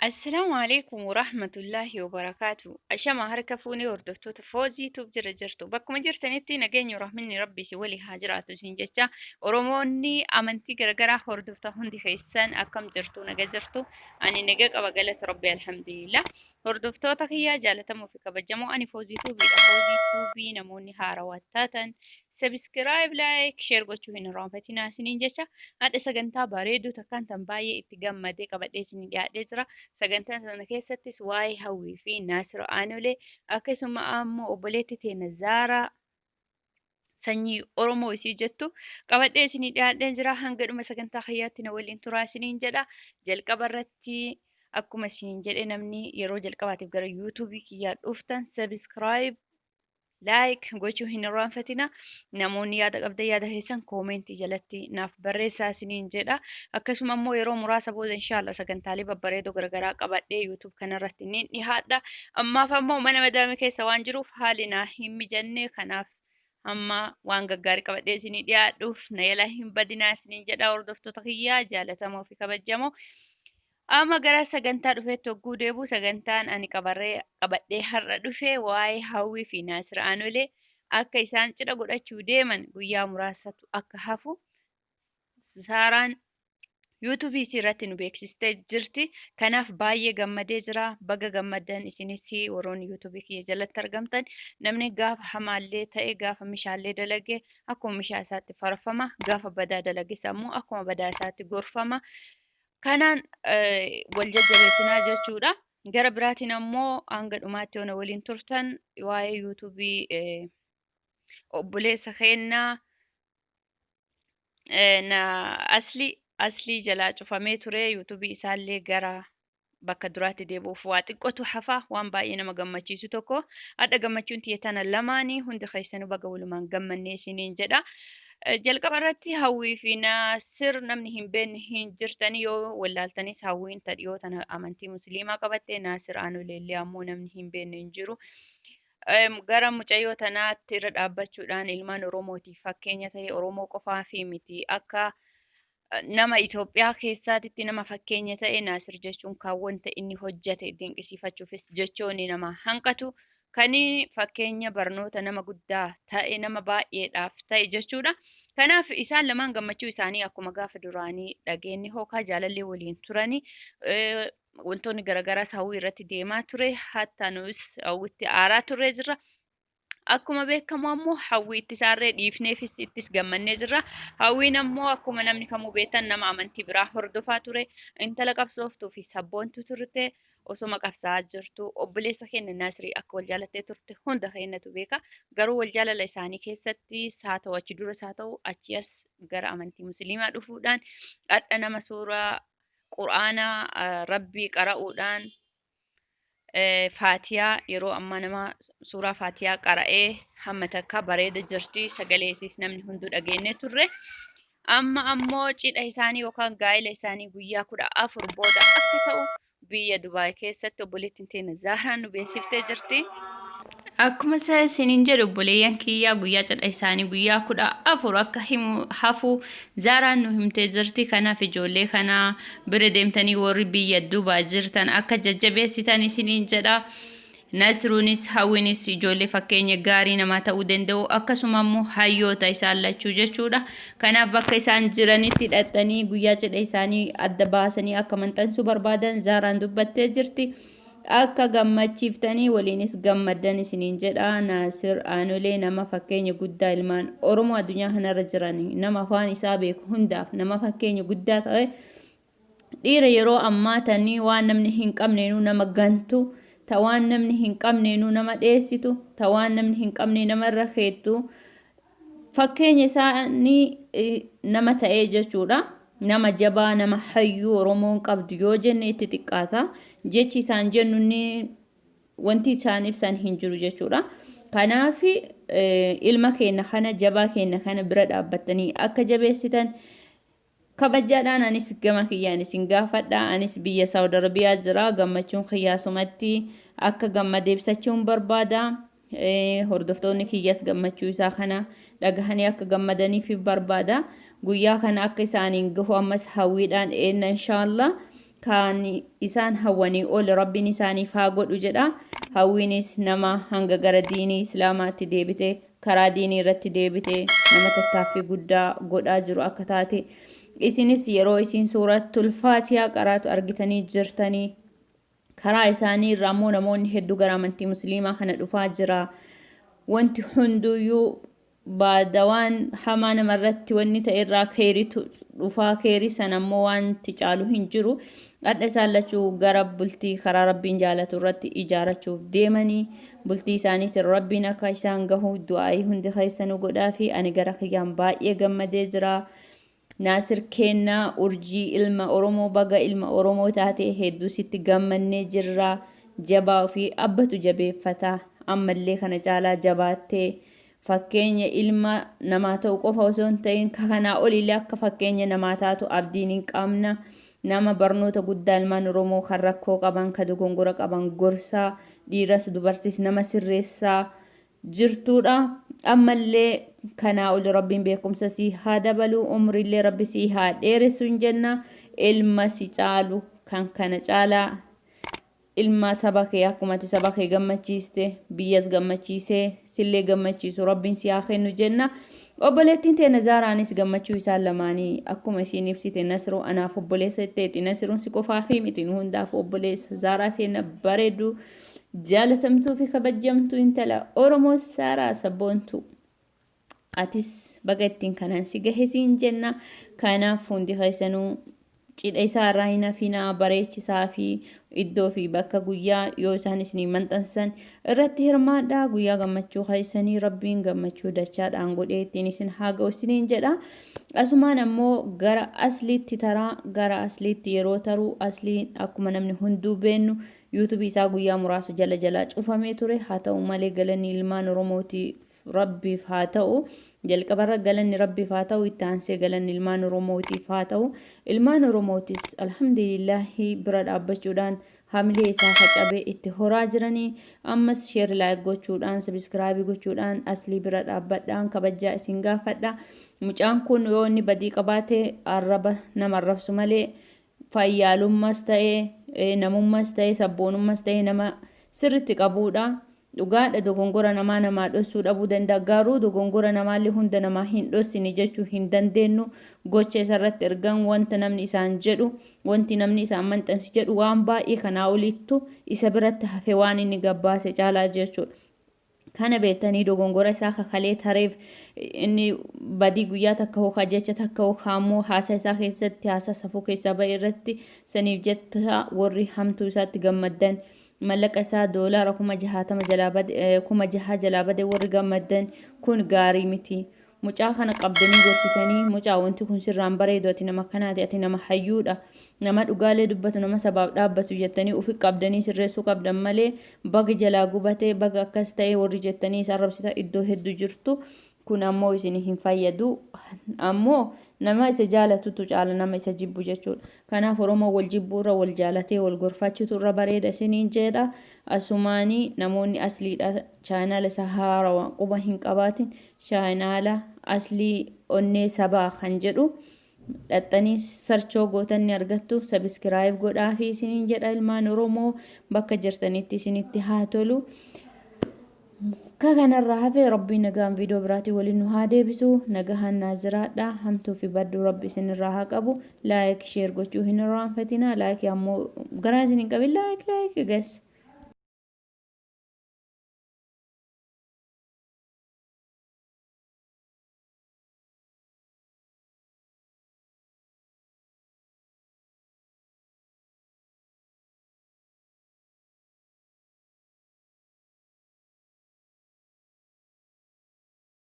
السلام عليكم ورحمة الله وبركاته أشما هركا فوني وردفتو تفوزي توب جرى جرتو بكما جرتنيتي نجيني ورحمني ربي سوالي هاجراتو سنجتشا ورموني أمنتي غرغرا وردفتا هندي خيسان أكم جرتو نجا جرتو أني نجاك أبقالة ربي الحمد لله وردفتو تقيا جالتمو في كبجمو أني فوزي توبي فوزي توبي نموني هارواتاتن سبسكرايب لايك شير gochuu hin irraanfatinaa isiniin jecha hadha sagantaa bareedduu takkaan tan baay'ee itti gammadee qabadhee isinii dhiyaadhee jira. Sagantaan sana keessattis waa'ee Hawwii fi Naasir Aanolee akkasuma ammoo obboleettii teenya Zaaraa sanyii Oromoo isii jettu qabadhee isinii dhiyaadheen jira. Hanga dhuma sagantaa kiyyaatti na waliin turaa isiniin jedha. Jalqaba irratti akkuma isin jedhe namni yeroo jalqabaatiif gara yuutuubii kiyyaa dhuftan sabiskiraayib laayik gochuu hin irraanfatina. Namoonni yaada qabdan yaada keessan koomentii jalatti naaf barreessaa isiniin jedha. Akkasuma immoo yeroo muraasa booda inshaalla sagantaalee babbareedoo garaagaraa qabadhee yuutuub kanarratti ni dhihaadha. Ammaaf ammoo mana madaamii keessa waan jiruuf haalli naa hin mijanne kanaaf amma waan gaggaarii qabadhee isinii dhiyaadhuuf na yala hin badinaa isiniin jedha. Hordoftoota kiyyaa jaalatamoo fi kabajamoo. Amma gara sagantaa dhufeetti hogguu deebi'u sagantaan ani qabadhee har'a dhufe waa'ee Hawwii fi Naasir Aanolee akka isaan cidha godhachuu deeman guyyaa muraasatu akka hafu Saaraan yuutuubii isii irratti nu beeksistee jirti. Kanaaf baay'ee gammadee jira. Baga gammaddan isinis warroonni yuutuubii kiyya jalatti argamtan namni gaafa hamaallee ta'e gaafa mishaallee dalage akkuma mishaa isaatti farfama gaafa badaa dalages ammoo akkuma badaa isaatti gorfama. Kanaan wal jajjabeessinaa jechuudha. Gara biraatiin ammoo hanga dhumaatti yoo na waliin turtan waa'ee yuutuubii obboleessa keenyaa na aslii jalaa cufamee ture. Yuutuubii isaallee gara bakka duraatti deebi'uuf waa xiqqootu hafa waan baay'ee nama gammachiisu tokko. Hadha gammachuun tiyya tana lamaanii hundi keessanuu baga walumaan gammannee isiniin jedha. Jalqaba irratti Hawwii fi Naasir namni hin beekne hin jirtanii yoo wallaaltanis Hawwiin tadhiyoo tana amantii musliimaa qabatte Naasir Aanolee illee ammoo namni hin beekne hin jiru. Gara mucayyoo tanaatti irra dhaabbachuudhaan ilmaan Oromootiif fakkeenya ta'e Oromoo qofaa fi miti akka nama Itoophiyaa keessaatitti nama fakkeenya ta'e Naasir jechuun kan wanta inni hojjete dinqisiifachuufis jechoonni nama hanqatu. Kani fakkeenya barnoota nama guddaa ta'e nama baay'eedhaaf ta'e jechuudha. Kanaaf isaan lamaan gammachuu isaanii akkuma gaafa duraanii dhageenye hookaa jaalallee waliin turanii wantoonni garaagaraas Hawwii irratti deemaa ture. Hatta nus Hawwiitti aaraa turree jirra. Akkuma beekamu ammoo Hawwii ittisaarree dhiifneefis ittis gammannee jirra. Hawwiin ammoo akkuma namni kamuu beektan nama amantii biraa hordofaa ture. Intala qabsooftuu fi sabboontu turte. Osoma qabsaa jirtu obboleessa keenya Naasirii akka wal jaalattee turte hunda keenyatu beeka. Garuu wal jaalala isaanii keessatti haa ta'u achi duras haa ta'u achi as gara amantii musliimaa dhufuudhaan hadha nama suuraa quraanaa rabbii qara'uudhaan Faatiyaa yeroo ammaa nama suuraa Faatiyaa qara'ee hamma takka bareeda jirti. Sagaleesis namni hunduu dhageenye turre. Amma ammoo cidha isaanii yookaan gaa'ela isaanii guyyaa 14 booda akka ta'u biyya Dubaay keessatti obboleettiin teenya Zaaraan nu beeksiftee jirti. Akkuma isiniin jedhu obboleeyyan kiyyaa guyyaa cidha isaanii guyyaa 14 akka hafu Zaaraan nu himtee jirti. Kanaaf ijoollee kana bira deemtanii warri biyya Dubaay jirtan akka jajjabeessitan isiniin jedha. Naasiruunis Hawwiinis ijoollee fakkeenya gaarii namaa ta'uu danda'u akkasuma immoo hayyoota isaan lachuu jechuudha. Kanaaf bakka isaan jiranitti hidhattanii guyyaa cidha isaanii adda baasanii akka maxxansuu barbaadan Zaaraan dubbattee jirti. Akka gammachiiftanii waliinis gammaddan isiniin jedha. Naasir Aanolee nama fakkeenya guddaa ilmaan Oromoo addunyaa kanarra jiran nama afaan isaa beeku hundaaf nama fakkeenya guddaa ta'e dhiira yeroo ammaa tanii waan namni hin qabneenuu nama gantu. Tawaan namni hin qabneenuu nama dheessitu, tawaan namni hin qabne nama irra keettu fakkeenya isaanii nama ta'ee jechuudha. Nama jabaa nama hayyuu Oromoon qabdu yoo jenne itti xiqqaata. Jechi isaan jennu wanti isaan ibsan hin jiru jechuudha. Kanaaf ilma keenya kana jabaa keenya kana bira dhaabbattanii akka jabeessitan kabajaadhaan anis gama kiyyaan isin gaafadha. Anis biyya Saawud Arabiyaa jira. Gammachuun kiyyaasumatti akka gammade ibsachuun barbaada. Hordoftoonni kiyyas gammachuu isaa kana dhagahanii akka gammadaniif barbaada. Guyyaa kana akka isaaniin gahu ammas hawwiidhaan eenna inshallah. kan isaan hawwanii ol rabbiin isaaniif haa godhu jedha. Hawwiinis nama hanga gara diinii islaamaatti deebite karaa diinii irratti deebite nama tattaaffii guddaa godhaa jiru akka taate isinis yeroo isiin suuratul faatihaa qaraatu argitanii jirtanii. Karaa isaanii irraa immoo namoonni hedduu gara amantii musliimaa kana dhufaa jira. Wanti hunduyyuu baadawaan hamaa namarratti wanni ta'e irraa keeritu dhufaa keerii sana immoo wanti caalu hin jiru. Adda isaan lachuu gara bultii karaa rabbiin jaalatu irratti ijaarachuuf deemanii bultii isaaniitiin rabbiin akka isaan gahu du'aa'ii hundi keessanuu godhaa fi ani gara kiyyaan baay'ee gammadee jira. Naasir Kennaa urjii ilma Oromoo baga ilma Oromoo taate hedduu sitti gammannee jirra. Jabaa fi abbatu jabeeffata. Ammallee kana caalaa jabaattee fakkeenya ilma namaa ta'u qofa osoo hin ta'in kanaa olillee akka fakkeenya namaa taatu abdiin hin qabna. Nama barnoota guddaa ilmaan Oromoo kan rakkoo qaban kan dogongora qaban gorsaa dhiiras dubartis nama sirreessaa jirtuudha. Ammallee kanaa ol rabbiin beekumsa si haa dabalu umrillee rabbi si haa dheeressu hin jenna. Ilma si caalu kan kana caalaa ilma saba kee akkuma saba kee gammachiiste biyyas gammachiisee sillee gammachiisu rabbiin si haa kennu jenna. Obboleettiin teena Zaaraanis gammachuu isaan lamaanii akkuma isiin ibsite Nasroo anaaf obboleessa ta'eeti. Nasroon si qofaa fi miti nu hundaaf obboleessa. Zaaraa teena bareedu jaalatamtuu fi kabajamtuu intala Oromoo Saaraa sabboontu. Atis baga ittiin kanaan si gahe siin jenna. Kanaaf hundi keessanuu cidha isaa irraa hin hafinaa bareechisaa fi iddoo fi bakka guyyaa yoo isaan isinii maxxansan irratti hirmaadhaa. Guyyaa gammachuu keessanii rabbiin gammachuu dachaadhaan godhee ittiin isin haa ga'u isiniin jedha. Asumaan ammoo gara asliitti taraa gara asliitti yeroo taruu asliin akkuma namni hunduu beennu yuutuubii isaa guyyaa muraasa jala cufamee ture. Haa ta'u malee galanni ilmaan Oromootiif rabbiif haa ta'u jalqabarra galanni rabbiif haa ta'u itti aansee galanni ilmaan Oromootiif haa ta'u. Ilmaan Oromootis alhamdulillahi bira dhaabbachuudhaan hamilee isaa facabee itti horaa jiranii. Ammas sheer laayik gochuudhaan sabiskiraabii gochuudhaan aslii bira dhaabbadhaan kabajaa isin gaafadha. Mucaan kun yoo inni badii qabaate arraba nama arrabsu malee fayyaalummaas ta'ee namummaas ta'ee sabboonummaas ta'ee nama sirritti qabuudha. Dhugaadha dogongora namaa dhossuu dhabuu danda'a. Garuu dogongora namaallee hunda namaa hin dhossine jechuu hin dandeenyu. Gocha isarratti ergan wanta namni isaan jedhu wanti namni isaan maxxansi jedhu waan baay'ee kanaa olittu isa biratti hafe waan inni gabbaase caalaa jechuudha. Kana beektanii dogongora isaa kakalee tareef inni badii guyyaa takka hookaa jecha takka hookaa immoo haasaa isaa keessatti haasaa safuu keessaa ba'e irratti saniif jetta warri hamtuu isaatti gammaddan. Mallaqa isaa doolaara 6,000 jalaa bade warri gammaddan kun gaarii miti. Mucaa kana qabdanii gorsitanii mucaa wanti kun sirraan bareedu ati nama kanaati ati nama hayyuudha nama dhugaalee dubbatu nama sabaaf dhaabbatu jettanii ufi qabdanii sirreessuu qabdan malee baga jalaa gubatee baga akkas ta'ee warri jettanii isa arrabsita iddoo hedduu jirtu. Kun ammoo isin hin fayyadu ammoo nama isa jaalatutu caala nama isa jibbu jechuudha. Kanaaf Oromoo wal jibbuurra wal jaalatee wal gorfachuutu irra bareeda isiniin jedha. Asumaanii namoonni asliidha chaanaala isa haarawaa quba hin qabaatin chaanaala aslii onnee sabaa kan jedhu dhaxxanii sarchoo gootanni argattu sabiskiraayib godhaa fi isiniin jedha. Ilmaan Oromoo bakka jirtanitti isinitti haa tolu. Kanarraa hafee rabbiin nagaan viidiyoo biraatii waliin nu haa deebisu. Nagahaan naaziraadha. Hamtuu fi badduu rabbi isinirraa haa qabu. Laayik sheer gochuu hin irraanfatina. Laayik ammoo garaa isin hin qabin laayik gas.